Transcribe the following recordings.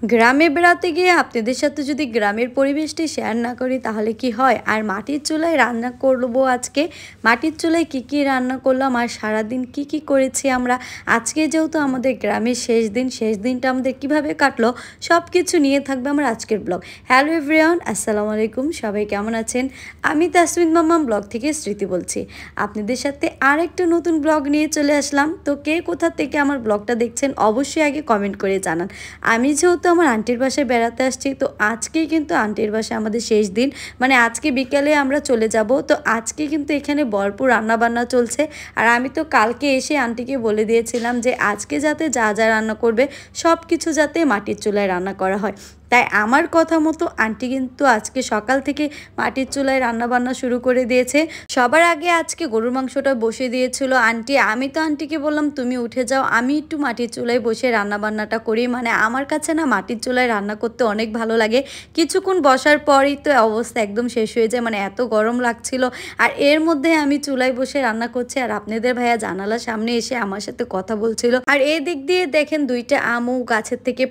গ্রামে বেড়াতে গিয়ে আপনাদের সাথে যদি গ্রামের পরিবেশটি শেয়ার না করি তাহলে কি হয়। আর মাটির চুলায় রান্না করবো আজকে। মাটির চুলায় কি রান্না করলাম আর সারাদিন কি করেছি আমরা। আজকে যেহেতু আমাদের গ্রামের শেষ দিন, শেষ দিনটা আমাদের কিভাবে কাটলো সব কিছু নিয়ে থাকবে আমার আজকের ব্লগ। হ্যালো এভরিওয়ান, আসসালামু আলাইকুম। সবাই কেমন আছেন? আমি তাসমিন মাম্মাম ব্লগ থেকে স্মৃতি বলছি। আপনাদের সাথে আর একটা নতুন ব্লগ নিয়ে চলে আসলাম। তো কে কোথা থেকে আমার ব্লগটা দেখছেন অবশ্যই আগে কমেন্ট করে জানান। আমি যেহেতু আমার আন্টির বাসায় বেড়াতে আসছি, তো আজকেই কিন্তু আন্টির বাসায় আমাদের শেষ দিন, মানে আজকে বিকেলে আমরা চলে যাব। তো আজকে কিন্তু এখানে ভরপুর রান্নাবান্না চলছে। আর আমি তো কালকে এসে আন্টিকে বলে দিয়েছিলাম যে আজকে যাতে যা রান্না করবে সব কিছু যাতে মাটির চুলায় রান্না করা হয়। তাই আমার কথা মতো আন্টি কিন্তু আজকে সকাল থেকে মাটির চুলায় রান্নাবান্না শুরু করে দিয়েছে। সবার আগে আজকে গরুর মাংসটা বসে দিয়েছিল আন্টি। আমি তো আন্টিকে বললাম তুমি উঠে যাও, আমি একটু মাটির চুলায় বসে রান্নাবান্নাটা করি। মানে আমার কাছে না মাটির চুলায় রান্না করতে অনেক ভালো লাগে। কিছুক্ষণ বসার পরই তো অবস্থা একদম শেষ হয়ে যায়, মানে এত গরম লাগছিল। আর এর মধ্যে আমি চুলায় বসে রান্না করছি আর আপনাদের ভাইয়া জানালার সামনে এসে আমার সাথে কথা বলছিল। আর এদিক দিয়ে দেখেন দুইটা আমও গাছের থেকে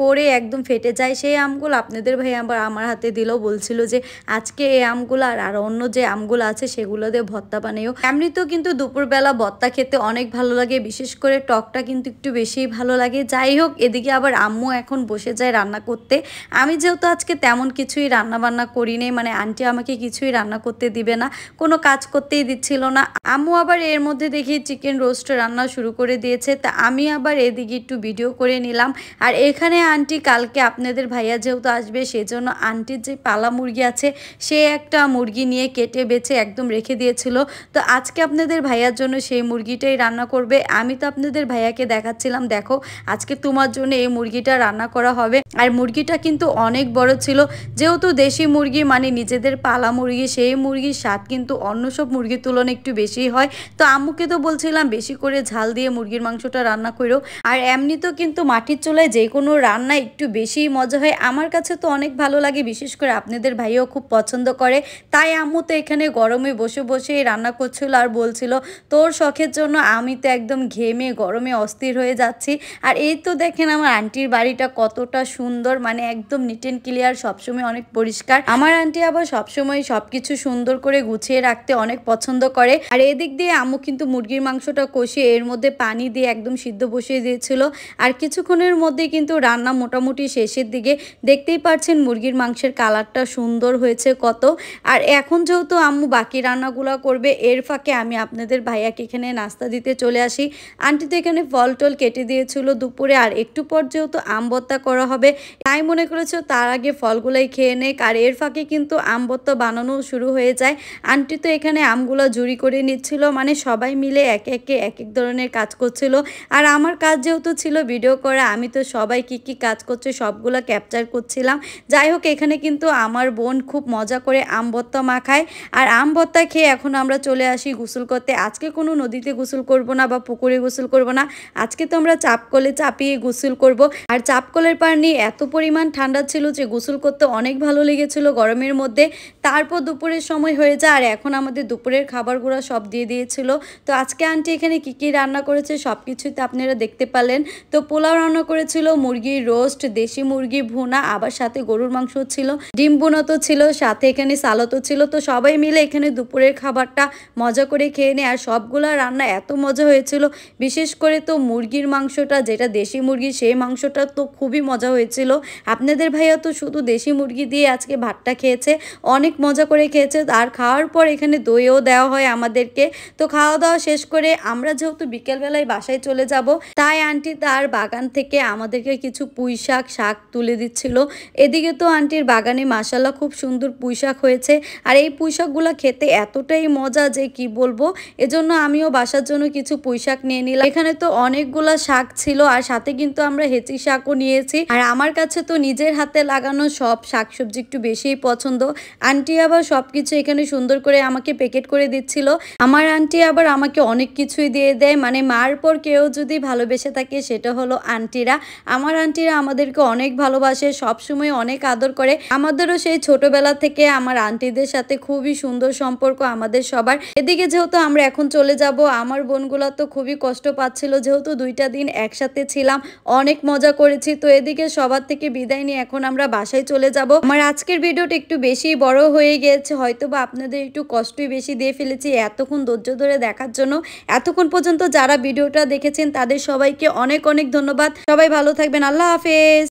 পড়ে একদম ফেটে যায়। সেই আমগুলো আপনাদের ভাই আবার আমার হাতে দিল, বলছিল যে আজকে এই আমগুলো আর অন্য যে আমগুলো আছে সেগুলো দিয়ে ভর্তা বানাইও। এমনিতেও কিন্তু দুপুরবেলা ভর্তা খেতে অনেক ভালো লাগে, বিশেষ করে টকটা কিন্তু একটু বেশিই ভালো লাগে। যাই হোক, এদিকে আবার আম্মু এখন বসে যায় রান্না করতে। আমি যেহেতু আজকে তেমন কিছুই রান্না বান্না করি নেই, মানে আন্টি আমাকে কিছুই রান্না করতে দিবে না, কোনো কাজ করতেই দিচ্ছিল না। আম্মু আবার এর মধ্যে দেখি চিকেন রোস্ট রান্না শুরু করে দিয়েছে। তা আমি আবার এদিকে একটু ভিডিও করে নিলাম। আর এখানে আন্টি কালকে আপনাদের ভাইয়া যেহেতু আসবে সেজন্য আন্টির যে পালা মুরগি আছে সে একটা মুরগি নিয়ে কেটে বেছে একদম রেখে দিয়েছিল। তো আজকে আপনাদের ভাইয়ার জন্য সেই মুরগিটাই রান্না করবে। আমি তো আপনাদের ভাইয়াকে দেখাচ্ছিলাম, দেখো আজকে তোমার জন্য এই মুরগিটা রান্না করা হবে। আর মুরগিটা কিন্তু অনেক বড় ছিল, যেহেতু দেশি মুরগি মানে নিজেদের পালা মুরগি, সেই মুরগির স্বাদ কিন্তু অন্য সব মুরগির তুলনায় একটু বেশি হয়। তো আম্মুকে তো বলছিলাম বেশি করে ঝাল দিয়ে মুরগির মাংসটা রান্না করো। আর এমনিতেও কিন্তু মাটির চুলায় যে কোনো রান্না একটু বেশি মজা হয়। আমার কাছে তো অনেক ভালো লাগে, বিশেষ করে আপনাদের ভাইও খুব পছন্দ করে। তাই আম্মু তো এখানে গরমে বসে রান্না করছিল আর বলছিল তোর শখের জন্য আমি তো একদম ঘেমে গরমে অস্থির হয়ে যাচ্ছি। আর এই তো দেখেন আমার আন্টির বাড়িটা কতটা সুন্দর, মানে একদম নিট অ্যান্ড ক্লিয়ার, সবসময় অনেক পরিষ্কার। আমার আন্টি আবার সবসময় সবকিছু সুন্দর করে গুছিয়ে রাখতে অনেক পছন্দ করে। আর এদিক দিয়ে আম্মু কিন্তু মুরগির মাংসটা কষিয়ে এর মধ্যে পানি দিয়ে একদম সিদ্ধ বসিয়ে দিয়েছিল। আর কিছুক্ষণের মধ্যে কিন্তু রান্না মোটামুটি শেষের দিকে। দেখতেই পাচ্ছেন মুরগির মাংসের কালারটা সুন্দর হয়েছে কত। আর এখন যেহেতু আম্মু বাকি রান্নাগুলো করবে, এর ফাঁকে আমি আপনাদের ভাইয়াকে এখানে নাস্তা দিতে চলে আসি। আন্টি তো এখানে ফল টল কেটে দিয়েছিল দুপুরে। আর একটু পর যেহেতু আম ভর্তা করা হবে তাই মনে করেছিল তার আগে ফলগুলাই খেয়ে নেক। আর এর ফাঁকে কিন্তু আম ভর্তা বানানো শুরু হয়ে যায়। আন্টি তো এখানে আমগুলো জুড়ি করে নিচ্ছিল, মানে সবাই মিলে একে এক ধরনের কাজ করছিল। আর আমার কাজ যেহেতু ছিল ভিডিও করা, আমি তো সবাই কি কাজ করছে সবগুলো ক্যাপচার করছিলাম। যাই হোক, এখানে কিন্তু আমার বোন খুব মজা করে আম ভর্তা মাখায়। আর আম ভর্তা খেয়ে এখন আমরা চলে আসি গোসল করতে। আজকে কোনো নদীতে গোসল করব না বা পুকুরে গোসল করব না, আজকে তো আমরা চাপকলে চাপিয়ে গোসল করব। আর চাপকলের পানি এত পরিমাণ ঠান্ডা ছিল যে গোসল করতে অনেক ভালো লেগেছিল গরমের মধ্যে। তারপর দুপুরের সময় হয়ে যায় আর এখন আমাদের দুপুরের খাবারগুলো সব দিয়ে দিয়েছিল। তো আজকে আন্টি এখানে কি রান্না করেছে সব কিছুই তো আপনারা দেখতে পেলেন। তো পোলাও রান্না করেছিল, মুরগির রোস্ট, দেশি মুরগি ভুনা, আবার সাথে গরুর মাংস ছিল, ডিম ভুনা তো ছিল, সাথে এখানে সালাদও ছিল। তো সবাই মিলে এখানে দুপুরের খাবারটা মজা করে খেয়ে নেয়। আর সবগুলা রান্না এত মজা হয়েছিল, বিশেষ করে তো মুরগির মাংসটা যেটা দেশি মুরগি সেই মাংসটা তো খুবই মজা হয়েছিল। আপনাদের ভাইয়া তো শুধু দেশি মুরগি দিয়ে আজকে ভাতটা খেয়েছে, অনেক মজা করে খেয়েছে। আর খাওয়ার পর এখানে দইও দেওয়া হয় আমাদেরকে। তো খাওয়া দাওয়া শেষ করে আমরা যেহেতু বিকেলবেলায় বাসায় চলে যাব, তাই আন্টি তার বাগান থেকে আমাদেরকে কিছু পুঁই শাক তুলে দিচ্ছিল। এদিকে তো আন্টির বাগানে মাশাআল্লাহ খুব সুন্দর পুঁই শাক হয়েছে। আর এই পুঁই শাকগুলো খেতে এতটাই মজা যে কি বলবো। এজন্য আমিও বাসার জন্য কিছু পুঁই শাক নিয়ে নিলাম। এখানে তো অনেকগুলা শাক ছিল আর সাথে কিন্তু আমরা হেঁচি শাকও নিয়েছি। আর আমার কাছে তো নিজের হাতে লাগানো সব শাকসবজি একটু বেশিই পছন্দ। আন্টি আবার সবকিছু এখানে সুন্দর করে আমাকে প্যাকেট করে দিচ্ছিল। আমার আন্টি আবার আমাকে অনেক কিছুই দিয়ে দেয়, মানে মার পর কেউ যদি ভালোবেসে থাকে সেটা হলো আন্টিরা। আমার আন্টিরা আমাদেরকে অনেক ভালোবাসে, সবসময় অনেক আদর করে। আমাদেরও সেই ছোটবেলা থেকে আমার আন্টিদের সাথে খুবই সুন্দর সম্পর্ক আমাদের সবার। এদিকে যেহেতু আমরা এখন চলে যাব, আমার বোনগুলা তো খুবই কষ্ট পাচ্ছিল, যেহেতু 2টা দিন একসাথে ছিলাম, অনেক মজা করেছি। তো এদিকে সবার থেকে বিদায় নিয়ে এখন আমরা বাসায় চলে যাব। আমার আজকের ভিডিওটা একটু বেশি বড় হয়ে গিয়েছে, হয়তো বা আপনাদের একটু কষ্টই বেশি দিয়ে ফেলেছি এতক্ষণ ধৈর্য ধরে দেখার জন্য। এতক্ষণ পর্যন্ত যারা ভিডিওটা দেখেছেন তাদের সবাইকে অনেক অনেক ধন্যবাদ। সবাই ভালো থাকবেন। আল্লাহ হাফেজ।